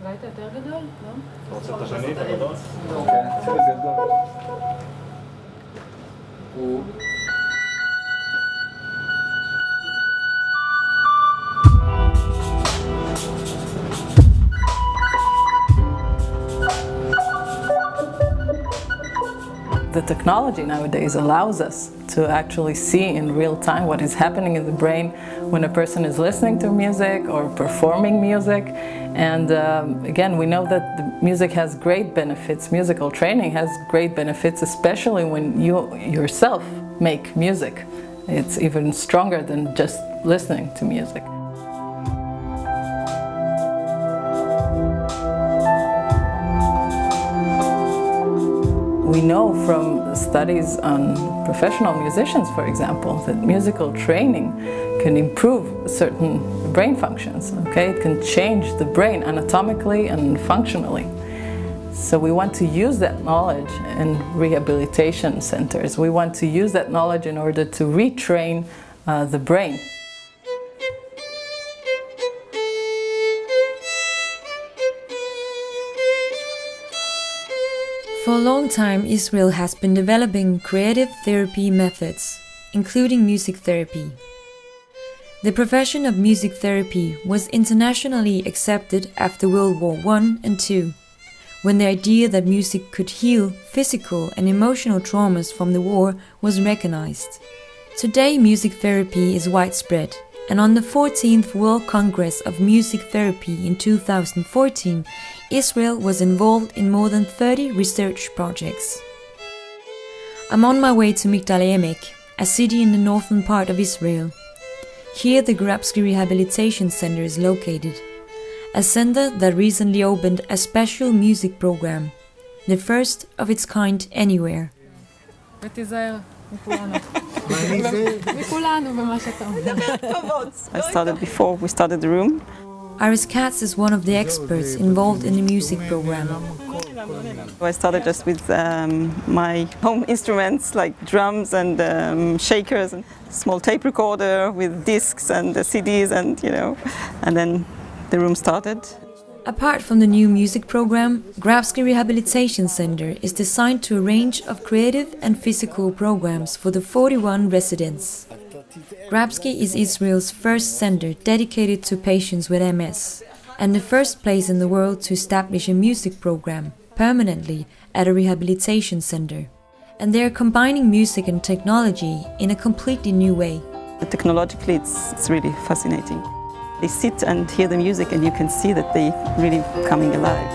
ראית יותר גדול? לא? אתה רוצה את השני, את הגדול? כן, זה גדול. The technology nowadays allows us to actually see in real time what is happening in the brain when a person is listening to music or performing music. And again, we know that the music has great benefits. Musical training has great benefits, especially when you yourself make music. It's even stronger than just listening to music. We know from studies on professional musicians, for example, that musical training can improve certain brain functions, okay? It can change the brain anatomically and functionally. So we want to use that knowledge in rehabilitation centers. We want to use that knowledge in order to retrain the brain. For a long time, Israel has been developing creative therapy methods, including music therapy. The profession of music therapy was internationally accepted after World War I and II, when the idea that music could heal physical and emotional traumas from the war was recognized. Today, music therapy is widespread, and on the 14th World Congress of Music Therapy in 2014, Israel was involved in more than 30 research projects. I'm on my way to Migdal Emek, a city in the northern part of Israel. Here the Grabski Rehabilitation Centre is located, a center that recently opened a special music program, the first of its kind anywhere. I started before we started the room. Iris Katz is one of the experts involved in the music program. I started just with my home instruments like drums and shakers and small tape recorder with discs and CDs and then the room started. Apart from the new music program, Grabski Rehabilitation Centre is designed to a range of creative and physical programs for the 41 residents. Grabski is Israel's first centre dedicated to patients with MS, and the first place in the world to establish a music program permanently at a rehabilitation centre. And they are combining music and technology in a completely new way. Technologically, it's really fascinating. They sit and hear the music and you can see that they're really coming alive.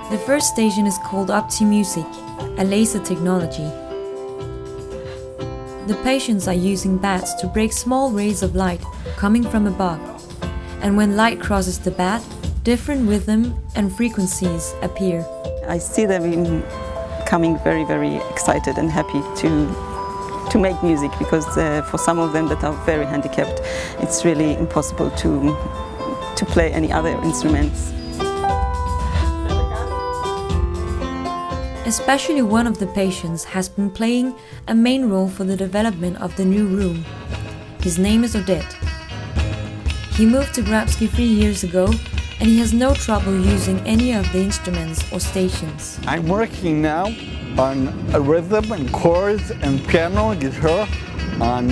The first station is called Opti Music, a laser technology. The patients are using bats to break small rays of light coming from above. And when light crosses the bat, different rhythm and frequencies appear. I see them coming very, very excited and happy to make music, because for some of them that are very handicapped, it's really impossible to play any other instruments. Especially one of the patients has been playing a main role for the development of the new room. His name is Odette. He moved to Grabsky 3 years ago and he has no trouble using any of the instruments or stations. I'm working now on a rhythm and chords and piano, guitar, on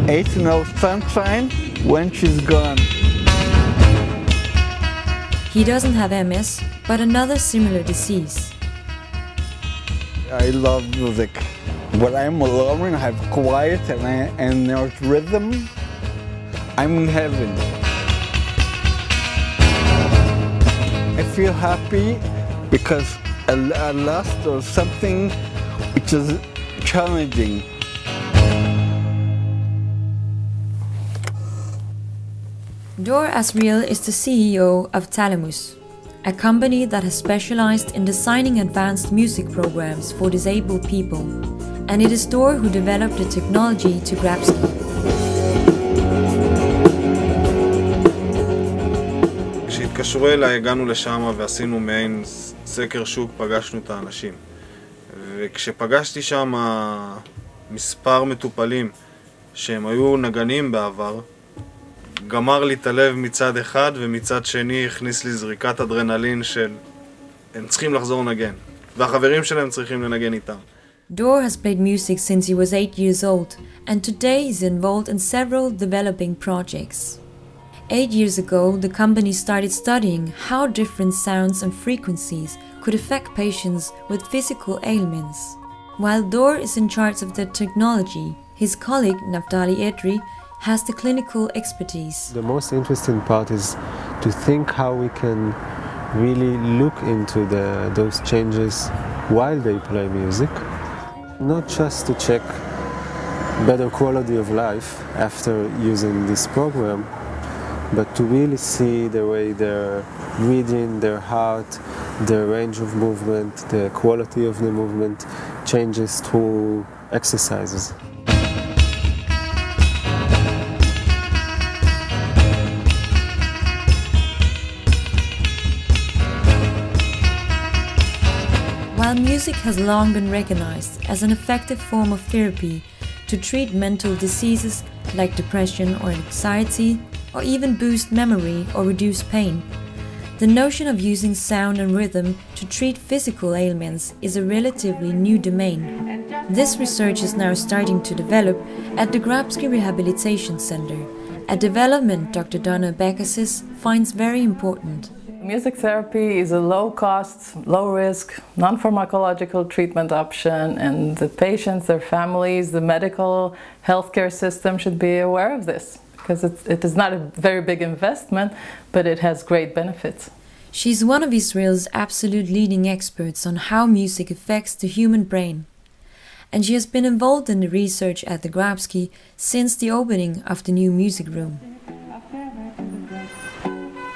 8 Note Sunshine, When She's Gone. He doesn't have MS, but another similar disease. I love music. When I'm alone, I have quiet and there's rhythm, I'm in heaven. I feel happy because at last there's something which is challenging. Dor Asriel is the CEO of Thalamus, a company that has specialized in designing advanced music programs for disabled people, and it is Dor who developed the technology to Grabsky. כשהתקשרו אליי, הגענו לשם ועשינו מעין סקר שוק, פגשנו את האנשים. וכשפגשתי שם מספר מטופלים שהם היו נגנים בעבר, גמר לי את הלב מצד אחד, ומצד שני הכניס לי זריקת אדרנלין של הם צריכים לחזור לנגן, והחברים שלהם צריכים לנגן איתם. Dor has played music since he was 8 years old, and today is involved in several developing projects. 8 years ago, the company started studying how different sounds and frequencies could affect patients with physical ailments. While Dor is in charge of the technology, his colleague Naftali Edri has the clinical expertise. The most interesting part is to think how we can really look into those changes while they play music. Not just to check better quality of life after using this program, but to really see the way their breathing, their heart, their range of movement, the quality of the movement changes through exercises. While music has long been recognized as an effective form of therapy to treat mental diseases like depression or anxiety, or even boost memory or reduce pain, the notion of using sound and rhythm to treat physical ailments is a relatively new domain. This research is now starting to develop at the Grabski Rehabilitation Centre, a development Dr. Donna Bakasis finds very important. Music therapy is a low-cost, low-risk, non-pharmacological treatment option, and the patients, their families, the medical healthcare system should be aware of this, because it is not a very big investment, but it has great benefits. She's one of Israel's absolute leading experts on how music affects the human brain, and she has been involved in the research at the Grabsky since the opening of the new music room.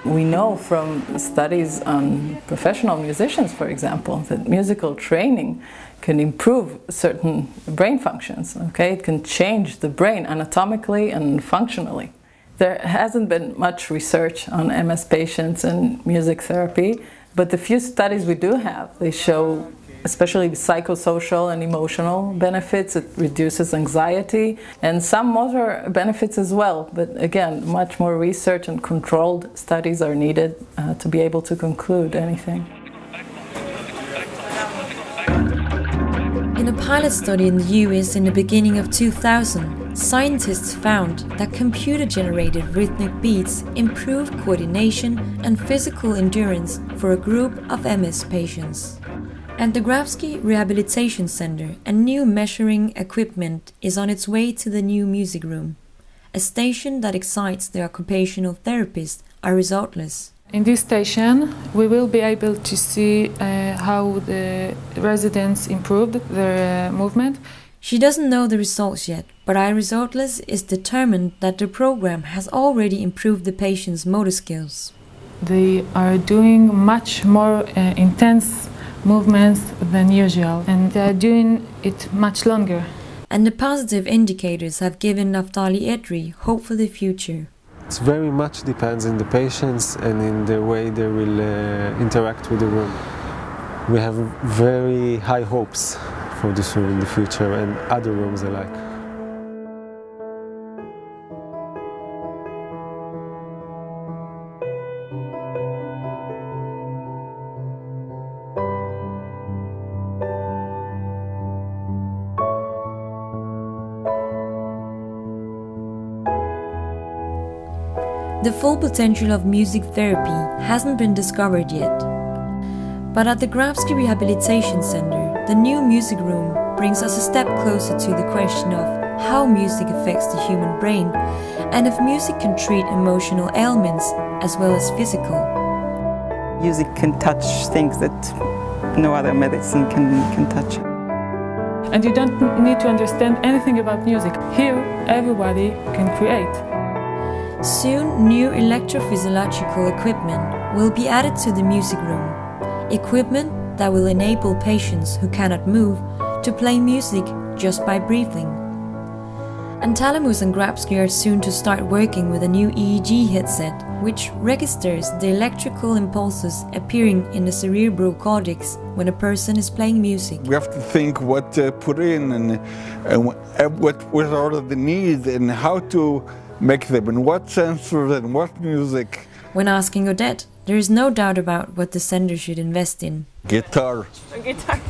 We know from studies on professional musicians, for example, that musical training can improve certain brain functions. Okay? It can change the brain anatomically and functionally. There hasn't been much research on MS patients and music therapy, but the few studies we do have, they show especially psychosocial and emotional benefits. It reduces anxiety and some motor benefits as well. But again, much more research and controlled studies are needed to be able to conclude anything. In a pilot study in the US in the beginning of 2000, scientists found that computer-generated rhythmic beats improve coordination and physical endurance for a group of MS patients. At the Grabski Rehabilitation Centre, a new measuring equipment is on its way to the new music room. A station that excites the occupational therapists are resultless. In this station, we will be able to see how the residents improved their movement. She doesn't know the results yet, but iResultless is determined that the program has already improved the patient's motor skills. They are doing much more intense movements than usual, and they are doing it much longer. And the positive indicators have given Naftali Edri hope for the future. It very much depends on the patients and in the way they will interact with the room. We have very high hopes for this room in the future and other rooms alike. The full potential of music therapy hasn't been discovered yet. But at the Grabski Rehabilitation Centre, the new music room brings us a step closer to the question of how music affects the human brain and if music can treat emotional ailments as well as physical. Music can touch things that no other medicine can touch. And you don't need to understand anything about music. Here, everybody can create. Soon, new electrophysiological equipment will be added to the music room. Equipment that will enable patients who cannot move to play music just by breathing. And Talamus and Grabsky are soon to start working with a new EEG headset, which registers the electrical impulses appearing in the cerebral cortex when a person is playing music. We have to think what to put in and what are the needs and how to make them in what sensors and what music. When asking Odette, there is no doubt about what the center should invest in. Guitar. Guitar.